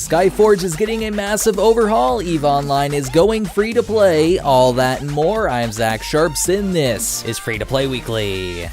Skyforge is getting a massive overhaul, EVE Online is going free to play, all that and more. I'm Zach Sharps and this is Free to Play Weekly.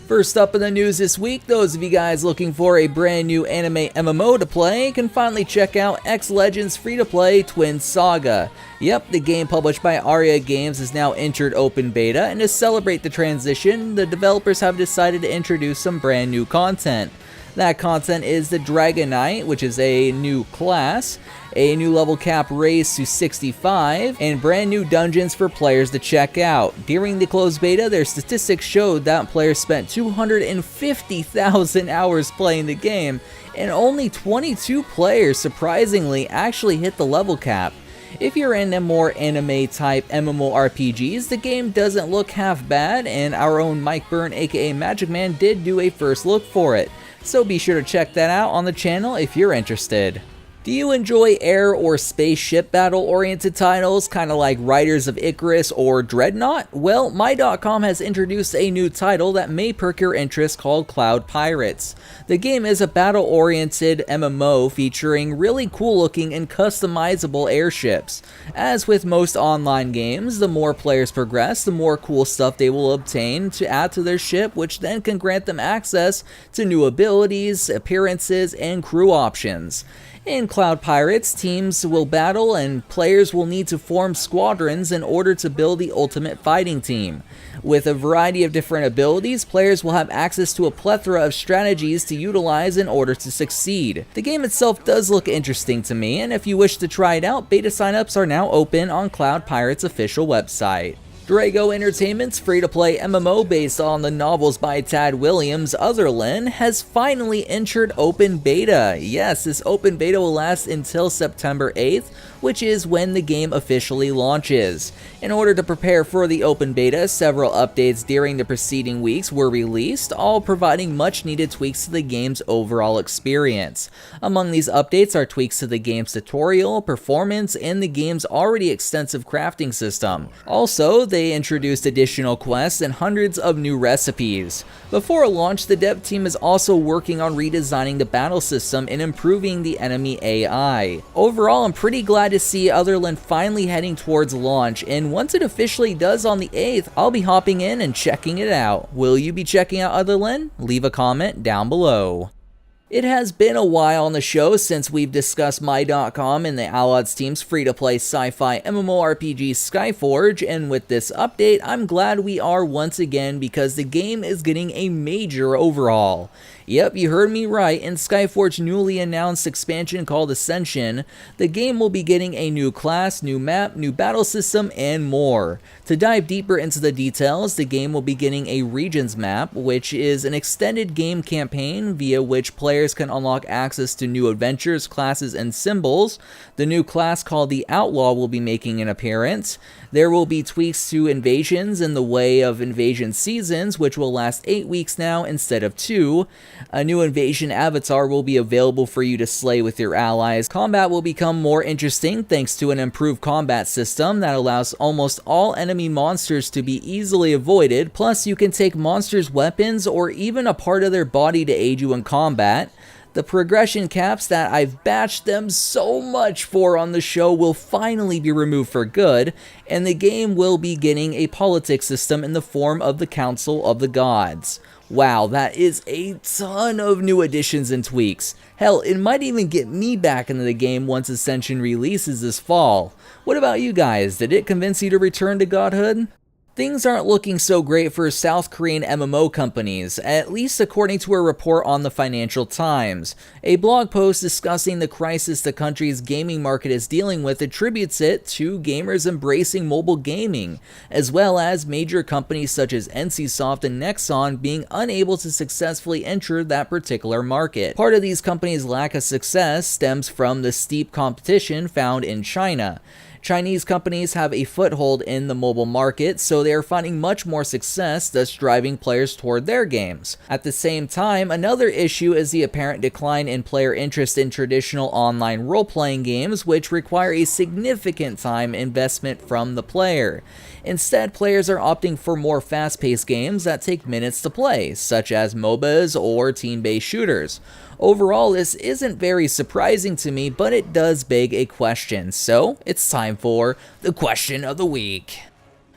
First up in the news this week, those of you guys looking for a brand new anime MMO to play can finally check out X Legends free-to-play Twin Saga. Yep, the game published by Aria Games has now entered open beta, and to celebrate the transition, the developers have decided to introduce some brand new content. That content is the Dragon Knight, which is a new class, a new level cap raised to 65, and brand new dungeons for players to check out. During the closed beta, their statistics showed that players spent 250,000 hours playing the game, and only 22 players, surprisingly, actually hit the level cap. If you're into more anime-type MMORPGs, the game doesn't look half bad, and our own Mike Byrne aka Magic Man did do a first look for it. So be sure to check that out on the channel if you're interested. Do you enjoy air or spaceship battle-oriented titles, kind of like Riders of Icarus or Dreadnought? Well, My.com has introduced a new title that may perk your interest called Cloud Pirates. The game is a battle-oriented MMO featuring really cool-looking and customizable airships. As with most online games, the more players progress, the more cool stuff they will obtain to add to their ship, which then can grant them access to new abilities, appearances, and crew options. In Cloud Pirates, teams will battle and players will need to form squadrons in order to build the ultimate fighting team. With a variety of different abilities, players will have access to a plethora of strategies to utilize in order to succeed. The game itself does look interesting to me, and if you wish to try it out, beta signups are now open on Cloud Pirates' official website. Drago Entertainment's free-to-play MMO based on the novels by Tad Williams, Otherland, has finally entered open beta. Yes, this open beta will last until September 8th, which is when the game officially launches. In order to prepare for the open beta, several updates during the preceding weeks were released, all providing much-needed tweaks to the game's overall experience. Among these updates are tweaks to the game's tutorial, performance, and the game's already extensive crafting system. Also, they introduced additional quests and hundreds of new recipes. Before launch, the dev team is also working on redesigning the battle system and improving the enemy AI. Overall, I'm pretty glad to see Otherland finally heading towards launch, and once it officially does on the 8th, I'll be hopping in and checking it out. Will you be checking out Otherland? Leave a comment down below. It has been a while on the show since we've discussed My.com and the Allods team's free-to-play sci-fi MMORPG Skyforge, and with this update, I'm glad we are once again because the game is getting a major overhaul. Yep, you heard me right. In Skyforge's newly announced expansion called Ascension, the game will be getting a new class, new map, new battle system, and more. To dive deeper into the details, the game will be getting a Regions map, which is an extended game campaign via which players can unlock access to new adventures, classes, and symbols. The new class called the Outlaw will be making an appearance. There will be tweaks to invasions in the way of invasion seasons, which will last 8 weeks now instead of 2. A new invasion avatar will be available for you to slay with your allies. Combat will become more interesting thanks to an improved combat system that allows almost all enemy monsters to be easily avoided, plus you can take monsters' weapons or even a part of their body to aid you in combat. The progression caps that I've bashed them so much for on the show will finally be removed for good, and the game will be getting a politics system in the form of the Council of the Gods. Wow, that is a ton of new additions and tweaks. Hell, it might even get me back into the game once Ascension releases this fall. What about you guys? Did it convince you to return to godhood? Things aren't looking so great for South Korean MMO companies, at least according to a report on the Financial Times. A blog post discussing the crisis the country's gaming market is dealing with attributes it to gamers embracing mobile gaming, as well as major companies such as NCSoft and Nexon being unable to successfully enter that particular market. Part of these companies' lack of success stems from the steep competition found in China. Chinese companies have a foothold in the mobile market, so they are finding much more success, thus driving players toward their games. At the same time, another issue is the apparent decline in player interest in traditional online role-playing games, which require a significant time investment from the player. Instead, players are opting for more fast-paced games that take minutes to play, such as MOBAs or team-based shooters. Overall, this isn't very surprising to me, but it does beg a question, so it's time for the question of the week.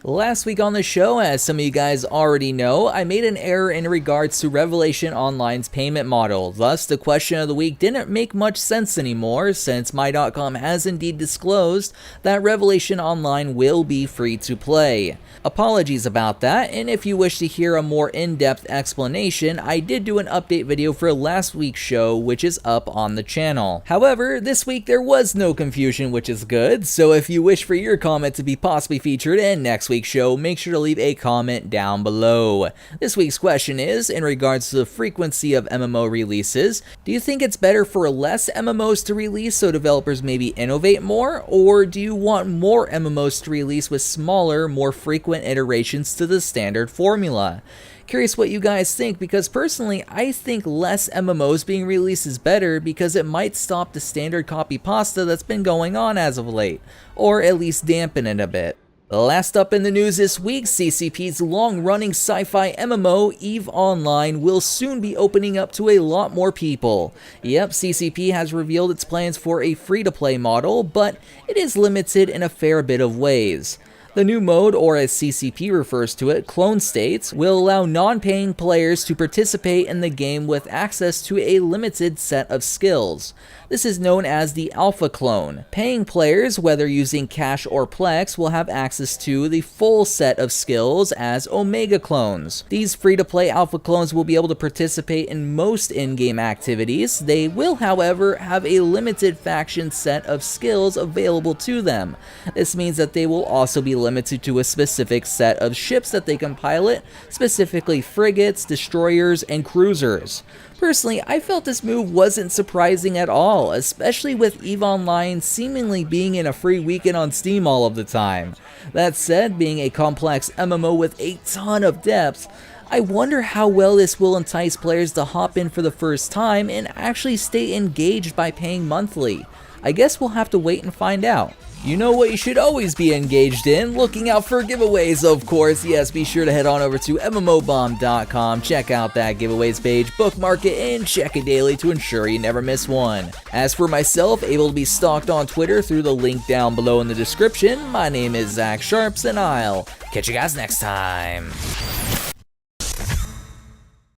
Last week on the show, as some of you guys already know, I made an error in regards to Revelation Online's payment model. Thus, the question of the week didn't make much sense anymore, since My.com has indeed disclosed that Revelation Online will be free to play. Apologies about that, and if you wish to hear a more in-depth explanation, I did do an update video for last week's show, which is up on the channel. However, this week there was no confusion, which is good, so if you wish for your comment to be possibly featured in next week's show, make sure to leave a comment down below. This week's question is, in regards to the frequency of MMO releases, do you think it's better for less MMOs to release so developers maybe innovate more, or do you want more MMOs to release with smaller, more frequent iterations to the standard formula? Curious what you guys think, because personally I think less MMOs being released is better because it might stop the standard copy pasta that's been going on as of late, or at least dampen it a bit. Last up in the news this week, CCP's long-running sci-fi MMO, EVE Online, will soon be opening up to a lot more people. Yep, CCP has revealed its plans for a free-to-play model, but it is limited in a fair bit of ways. The new mode, or as CCP refers to it, Clone States, will allow non-paying players to participate in the game with access to a limited set of skills. This is known as the Alpha Clone. Paying players, whether using Cash or Plex, will have access to the full set of skills as Omega Clones. These free-to-play Alpha Clones will be able to participate in most in-game activities. They will, however, have a limited faction set of skills available to them. This means that they will also be limited to a specific set of ships that they can pilot, specifically frigates, destroyers, and cruisers. Personally, I felt this move wasn't surprising at all, especially with EVE Online seemingly being in a free weekend on Steam all of the time. That said, being a complex MMO with a ton of depth, I wonder how well this will entice players to hop in for the first time and actually stay engaged by paying monthly. I guess we'll have to wait and find out. You know what you should always be engaged in? Looking out for giveaways, of course. Yes, be sure to head on over to MMOBomb.com, check out that giveaways page, bookmark it, and check it daily to ensure you never miss one. As for myself, able to be stalked on Twitter through the link down below in the description, my name is Zach Sharps, and I'll catch you guys next time.